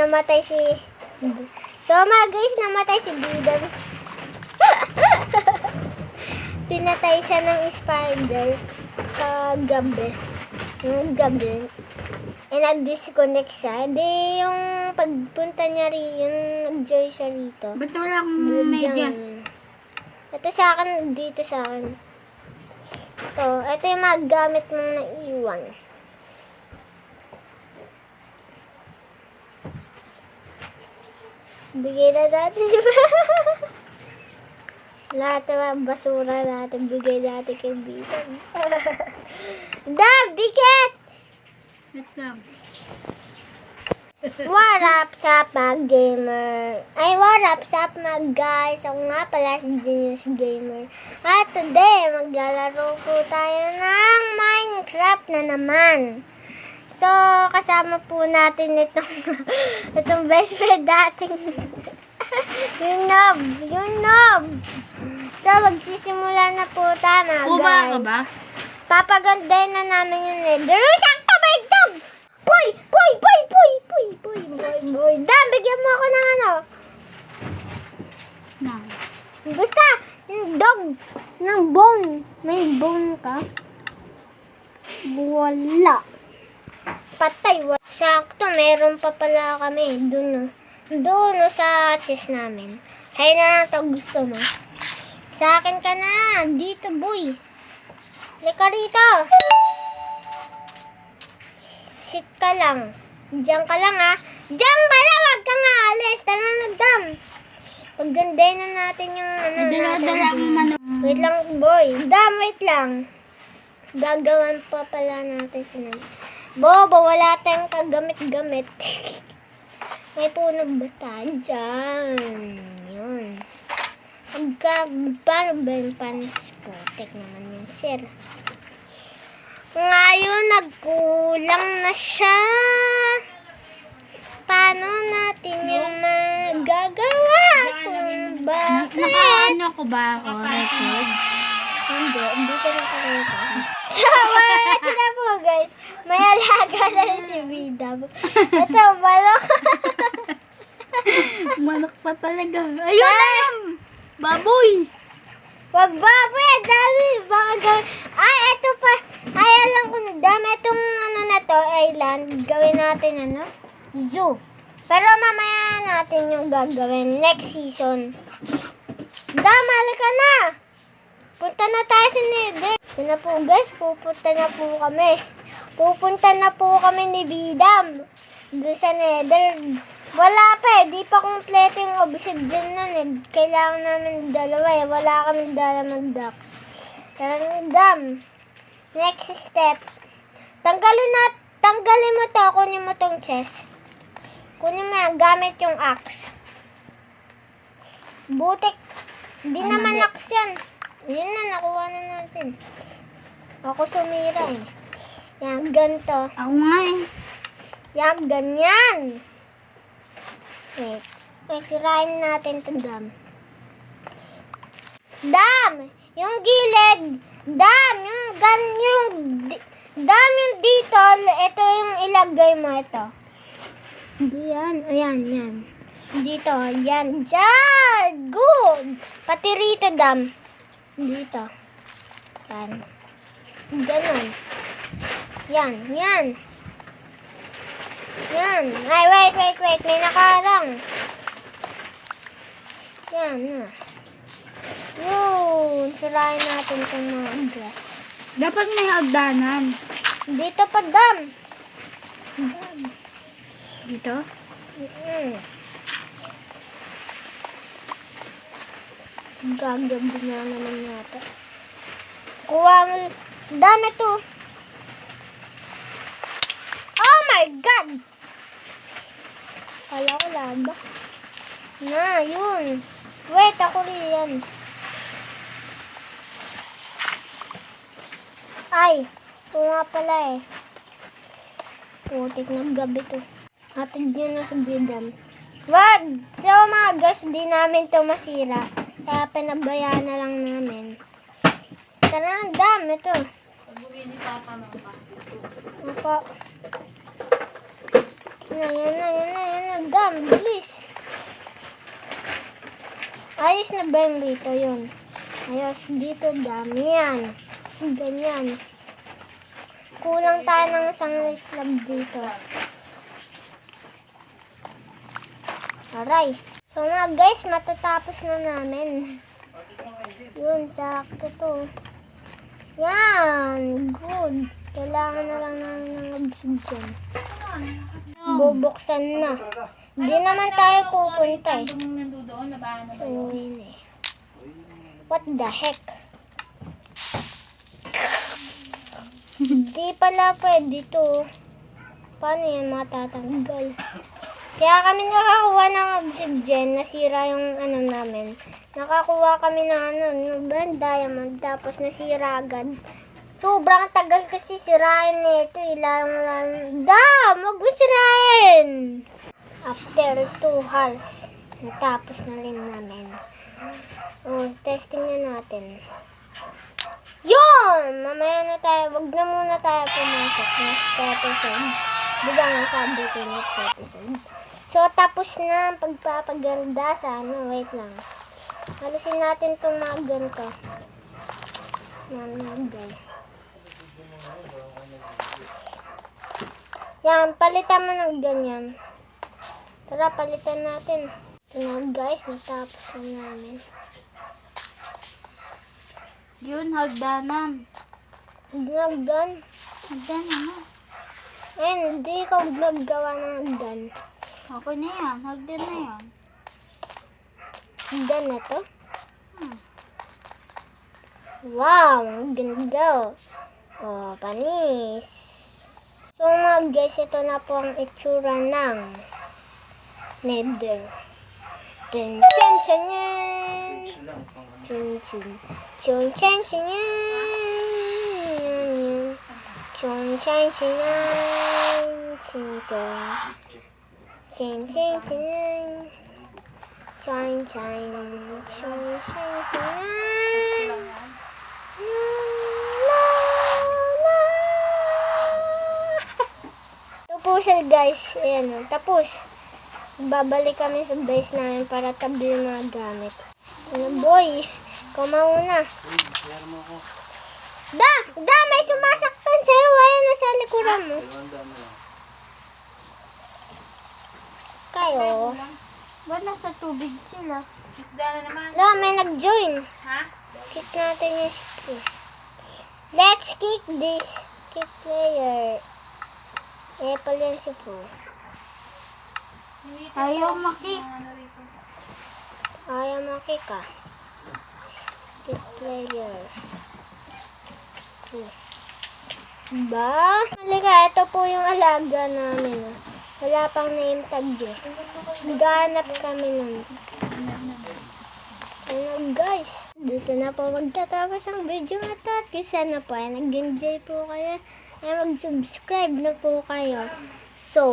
namatay si... So mga guys, namatay si Bidam. Pinatay siya ng spider kagabi. Yung gabi. Nag-disconnect siya. Di yung pagpunta niya yung nag-joy siya rito. Ba't wala akong medyas? Ito sa akin, dito sa akin. Ito yung mga gamit mong naiwan. Bigay na natin lahat ng basura natin, bigay natin kay Bitan. Dab, dikit! Wait lang. What up, sup, mga gamer? Ay, what up, sup, mga guys? Ako nga pala si Genius Gamer. At today, maglalaro po tayo ng Minecraft na naman. So, kasama po natin itong best friend dating yung noob. So, magsisimula na po tayo, mga guys. Uba ka ba? Papagandahin na namin yung nether. Sakto, baigtog! Puy! Dam, bigyan mo ako ng ano. Na. Basta, yung dog, ng bone. May bone ka? Wala. Patay. Sakto, meron pa pala kami. Doon sa chest namin. Sa'yo na lang ito gusto mo. Sa akin ka na. Dito, boy. Lika rito. Sit ka lang. Diyan ka lang, ha. Diyan ka lang. Huwag kang aalis. Tara na, Dam. Paggandahin na natin yung Dala akong manok. Wait lang, boy. Dam, wait lang. Gagawan pa pala natin sila. Bobo, wala tayong kagamit-gamit. May puno ba tayo dyan? Yun. Paano ba yung panispotek naman yun, sir? Ngayon, nagkulang na siya. Paano natin yung magagawa? Kung bakit? Nakaano ko ba ako? Record? Hindi ko nakakita. So, ito na po, guys. May alaga na rin si Bidam. Ito, balok. Manok pa talaga. Ayun na yun! Baboy! Wag baboy, dami. Baka gawin. Ay, ito pa. Ay, alam ko na. Dami itong na to, island. Gawin natin zoo. Pero mamaya natin yung gagawin. Next season. Dam, halika na. Punta na tayo sa nether. Ito na po, guys. Pupunta na po kami ni Bidam. Doon sa nether. Wala pa di pa kompleto yung obsidian nun Kailangan namin dalawa Wala kami dalawang ducks. Tara na, Dam. Next step. Tanggalin mo to. Kunin mo tong chest. Kunin mo yan. Gamit yung axe. Butik. Di naman axe yan. Yun na, nakuha na natin. Ako sumira Yan, ganito. Ako nga Yan, ganyan. Wait. Sirain natin ito, Dam. Dam! Yung gilid. Dam! Dam yung dito. Ito yung ilagay mo ito. Yan. Ayan, yan. Dito. Yan. Diyan. Good. Pati rito, Dam. Dito. Yan. Ganun. Yan. Yan. Yan. Ay, wait. May nakarang. Yan na. Yun. Sirain natin itong mga grass. dapat may hagdanan. Dito pa, Dam. Dito? Gagabi na naman yata. Kuha mo. Dami to. Oh my God! Kala ko laba. Na, yun. Wait, ako riyan. Ay, ito nga pala Putik ng gabi to. Hatid nyo na sa Bidam. Wag! So mga guys, di namin to masira. Kaya pinabayaan na lang namin. Tara, Dam. Ito. Opo. Yan na. Dam, bilis. Ayos na ba yung dito yun? Ayos dito, dami yan. Ganyan. Kulang tayo ng isang slab dito. Aray. So mga guys, matatapos na namin. Yun, sakto to. Yan, good. Kailangan na lang namin ng oxygen. Bubuksan na. Hindi naman tayo pupunta eh. So, yun eh. What the heck? Hindi pala pwede to. Paano yan matatanggal? Kaya kami nakakuha ng oxygen. Nasira yung ano namin. Nakakuha kami ng diamond. Tapos nasira agad. Sobrang tagal kasi sirain nito. Wag mo sirain! After 2 hours, natapos na rin namin. Testing na natin. Yun! Mamaya na tayo. Wag na muna tayo pumasok. Next episode. Diba nga sabi ko next episode. So, tapos na ang pagpapaganda sa wait lang. Alisin natin itong mga ganito. Yan, palitan mo ng ganyan. Tara, palitan natin. Ito na guys, natapos na namin. Yun, hagdanan. Hagdan. Hagdanan na. Ayun, hindi ikaw naggawa ng hagdan. Okay na yan. Hagdan na yan. Hagdan na to? Wow, ang ganda. Oh, panis. So mga guys, ito na po ang itsura ng Nether. Chun chun chun yan. Chun chun. Chun chun chun yan. Chun chun chun yan. Chun chun. Chun chun chun yan. Chun chun. Chun chun chun yan. Tapos guys, ayan, tapos babalik kami sa base namin para tabi yung mga gamit. Ano boy, ikaw mauna. May sumasaktan sa'yo, ayan nasa likuran mo. Kayo? Ba nasa tubig sila? May nag-join. Kick natin yung skill. Let's kick this. Kick player. Pala yan si Fo. Ayaw makik. Ayaw makik ah. Kick player. Ba? Halika, ito po yung alaga namin. Wala pang name tag eh. Ganap kami nun. Guys, dito na po magtatapos ang video na ito. At sana po ay nag-enjoy po kayo. Ay mag-subscribe na po kayo. So,